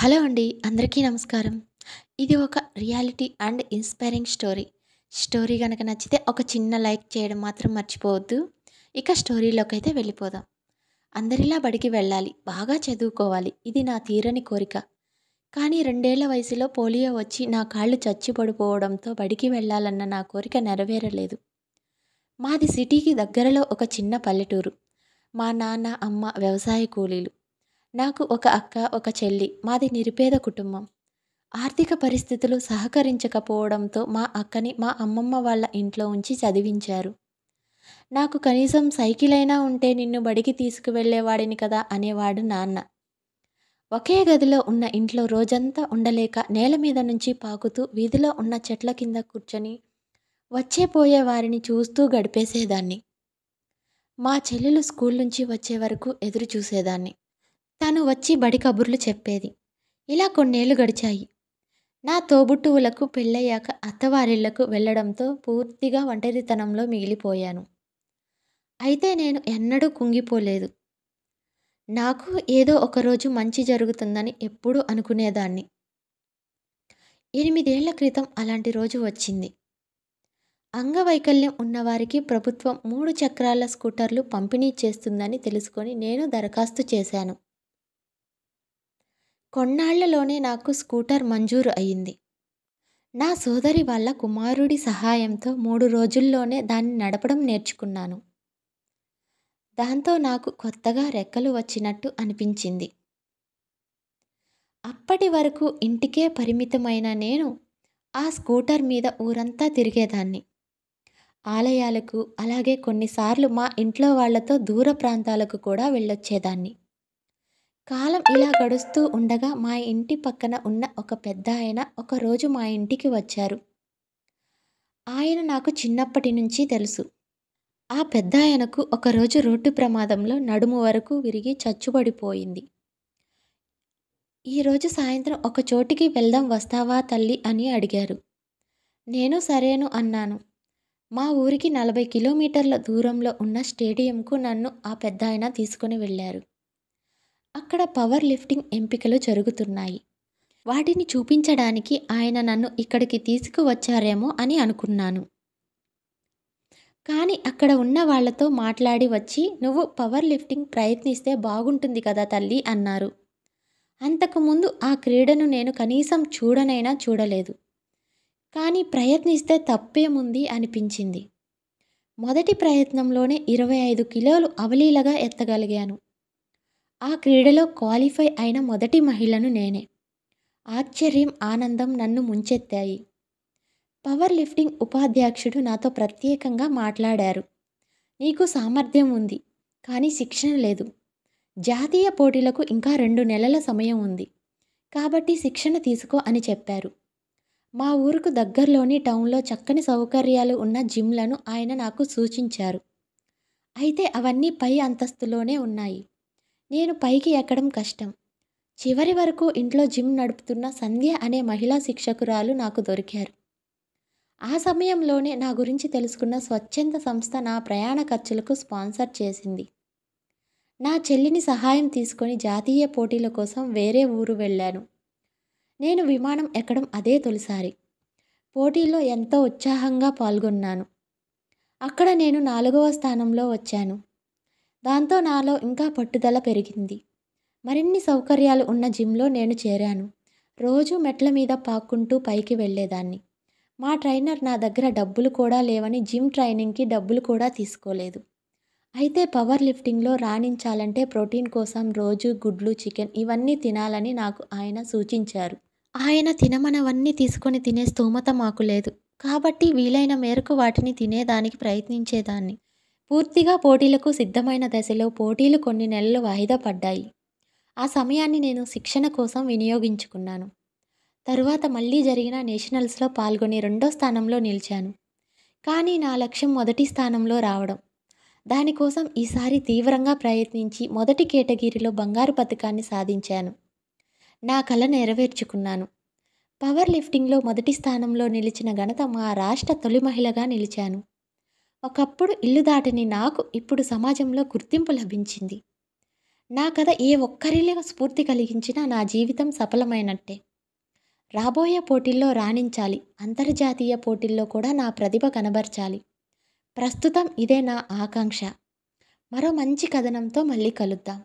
Hello అండి. అందరికీ నమస్కారం. ఇది ఒక reality and inspiring story. Story గనక నచ్చితే ఒక చిన్న లైక్ చేయడం మాత్రం మర్చిపోవద్దు. ఇక స్టోరీలోకైతే వెళ్ళిపోదాం. అందరిలా బడికి వెళ్ళాలి, బాగా చదువుకోవాలి. ఇది నా తీరని కోరిక. కానీ 2 ఏళ్ల వయసులో పోలియో వచ్చి నా కాళ్ళు చచ్చి పడిపోవడంతో బడికి వెళ్ళాలన్న నా కోరిక నెరవేరలేదు. మాది సిటీకి దగ్గరలో ఒక చిన్న పల్లెటూరు. మా నాన్న, అమ్మ వ్యవసాయ కూలీలు. నాకు ఒక అక్క, ఒక చెల్లి. మాది నిరుపేద కుటుంబం. ఆర్థిక పరిస్థితులు సహకరించకపోవడంతో మా అక్కని మా అమ్మమ్మ వాళ్ళ ఇంట్లో ఉంచి చదివించారు. నాకు కనీసం సైకిల్ అయినా ఉంటే నిన్ను బడికి తీసుకువెళ్ళేవాడిని కదా అనేవాడు నాన్న. ఒకే గదిలో ఉన్న ఇంట్లో రోజంతా ఉండలేక నేల మీద నుంచి పాకుతూ వీధిలో ఉన్న చెట్ల కింద కూర్చొని వచ్చే పోయే వారిని చూస్తూ గడిపేసేదాన్ని. మా చెల్లెలు స్కూల్ నుంచి వచ్చే వరకు ఎదురు చూసేదాన్ని. తను వచ్చి బడి కబుర్లు చెప్పేది. ఇలా కొన్నేళ్లు గడిచాయి. నా తోబుట్టువులకు పెళ్ళయ్యాక అత్తవారిళ్లకు వెళ్ళడంతో పూర్తిగా ఒంటరితనంలో మిగిలిపోయాను. అయితే నేను ఎన్నడూ కుంగిపోలేదు. నాకు ఏదో ఒకరోజు మంచి జరుగుతుందని ఎప్పుడూ అనుకునేదాన్ని. 8 ఏళ్ల క్రితం అలాంటి రోజు వచ్చింది. అంగవైకల్యం ఉన్నవారికి ప్రభుత్వం 3 చక్రాల స్కూటర్లు పంపిణీ చేస్తుందని తెలుసుకొని నేను దరఖాస్తు చేశాను. కొన్నాళ్లలోనే నాకు స్కూటర్ మంజూరు అయింది. నా సోదరి వాళ్ళ కుమారుడి సహాయంతో 3 రోజుల్లోనే దాన్ని నడపడం నేర్చుకున్నాను. దాంతో నాకు కొత్తగా రెక్కలు వచ్చినట్టు అనిపించింది. అప్పటి వరకు ఇంటికే పరిమితమైన నేను ఆ స్కూటర్ మీద ఊరంతా తిరిగేదాన్ని. ఆలయాలకు, అలాగే కొన్నిసార్లు మా ఇంట్లో వాళ్లతో దూర ప్రాంతాలకు కూడా వెళ్ళొచ్చేదాన్ని. కాలం ఇలా గడుస్తూ ఉండగా మా ఇంటి పక్కన ఉన్న ఒక పెద్దాయన ఒకరోజు మా ఇంటికి వచ్చారు. ఆయన నాకు చిన్నప్పటి నుంచి తెలుసు. ఆ పెద్దాయనకు ఒకరోజు రోడ్డు ప్రమాదంలో నడుము వరకు విరిగి చచ్చుబడిపోయింది. ఈరోజు సాయంత్రం ఒక చోటికి వెళ్దాం వస్తావా తల్లి అని అడిగారు. నేను సరేను అన్నాను. మా ఊరికి 40 కిలోమీటర్ల దూరంలో ఉన్న స్టేడియంకు నన్ను ఆ పెద్దాయన తీసుకుని వెళ్ళారు. అక్కడ పవర్ లిఫ్టింగ్ ఎంపికలు జరుగుతున్నాయి. వాటిని చూపించడానికి ఆయన నన్ను ఇక్కడికి తీసుకువచ్చారేమో అని అనుకున్నాను. కానీ అక్కడ ఉన్న వాళ్లతో మాట్లాడి వచ్చి, నువ్వు పవర్ లిఫ్టింగ్ ప్రయత్నిస్తే బాగుంటుంది కదా తల్లి అన్నారు. అంతకుముందు ఆ క్రీడను నేను కనీసం చూడనైనా చూడలేదు. కానీ ప్రయత్నిస్తే తప్పేముంది అనిపించింది. మొదటి ప్రయత్నంలోనే 25 కిలోలు అవలీలగా ఎత్తగలిగాను. ఆ క్రీడలో క్వాలిఫై అయిన మొదటి మహిళను నేనే. ఆశ్చర్యం, ఆనందం నన్ను ముంచెత్తాయి. పవర్ లిఫ్టింగ్ ఉపాధ్యక్షుడు నాతో ప్రత్యేకంగా మాట్లాడారు. నీకు సామర్థ్యం ఉంది, కానీ శిక్షణ లేదు. జాతీయ పోటీలకు ఇంకా 2 నెలల సమయం ఉంది. కాబట్టి శిక్షణ తీసుకో అని చెప్పారు. మా ఊరుకు దగ్గరలోని టౌన్లో చక్కని సౌకర్యాలు ఉన్న జిమ్లను ఆయన నాకు సూచించారు. అయితే అవన్నీ పై అంతస్తులోనే ఉన్నాయి. నేను పైకి ఎక్కడం కష్టం. చివరి వరకు ఇంట్లో జిమ్ నడుపుతున్న సంధ్య అనే మహిళా శిక్షకురాలు నాకు దొరికారు. ఆ సమయంలోనే నా గురించి తెలుసుకున్న స్వచ్ఛంద సంస్థ నా ప్రయాణ ఖర్చులకు స్పాన్సర్ చేసింది. నా చెల్లిని సహాయం తీసుకొని జాతీయ పోటీల కోసం వేరే ఊరు వెళ్ళాను. నేను విమానం ఎక్కడం అదే తొలిసారి. పోటీల్లో ఎంతో ఉత్సాహంగా పాల్గొన్నాను. అక్కడ నేను 4వ స్థానంలో వచ్చాను. దాంతో నాలో ఇంకా పట్టుదల పెరిగింది. మరిన్ని సౌకర్యాలు ఉన్న జిమ్లో నేను చేరాను. రోజు మెట్ల మీద పాక్కుంటూ పైకి వెళ్ళేదాన్ని. మా ట్రైనర్ నా దగ్గర డబ్బులు కూడా లేవని జిమ్ ట్రైనింగ్కి డబ్బులు కూడా తీసుకోలేదు. అయితే పవర్ లిఫ్టింగ్లో రాణించాలంటే ప్రోటీన్ కోసం రోజు గుడ్లు, చికెన్ ఇవన్నీ తినాలని నాకు ఆయన సూచించారు. ఆయన తినమనవన్నీ తీసుకొని తినే స్తోమత మాకు లేదు. కాబట్టి వీలైన మేరకు వాటిని తినేదానికి ప్రయత్నించేదాన్ని. పూర్తిగా పోటీలకు సిద్ధమైన దశలో పోటీలు కొన్ని నెలలు వాయిదా పడ్డాయి. ఆ సమయాన్ని నేను శిక్షణ కోసం వినియోగించుకున్నాను. తరువాత మళ్ళీ జరిగిన నేషనల్స్లో పాల్గొని 2వ స్థానంలో నిలిచాను. కానీ నా లక్ష్యం మొదటి స్థానంలో రావడం. దానికోసం ఈసారి తీవ్రంగా ప్రయత్నించి మొదటి కేటగిరీలో బంగారు పతకాన్ని సాధించాను. నా కల నెరవేర్చుకున్నాను. పవర్ లిఫ్టింగ్లో మొదటి స్థానంలో నిలిచిన ఘనత మా రాష్ట్ర తొలి మహిళగా నిలిచాను. ఒకప్పుడు ఇల్లు దాటని నాకు ఇప్పుడు సమాజంలో గుర్తింపు లభించింది. నా కథ ఏ ఒక్కరిలో స్ఫూర్తి కలిగించినా నా జీవితం సఫలమైనట్టే. రాబోయే పోటీల్లో రాణించాలి. అంతర్జాతీయ పోటీల్లో కూడా నా ప్రతిభ కనబర్చాలి. ప్రస్తుతం ఇదే నా ఆకాంక్ష. మరో మంచి కథనంతో మళ్ళీ కలుద్దాం.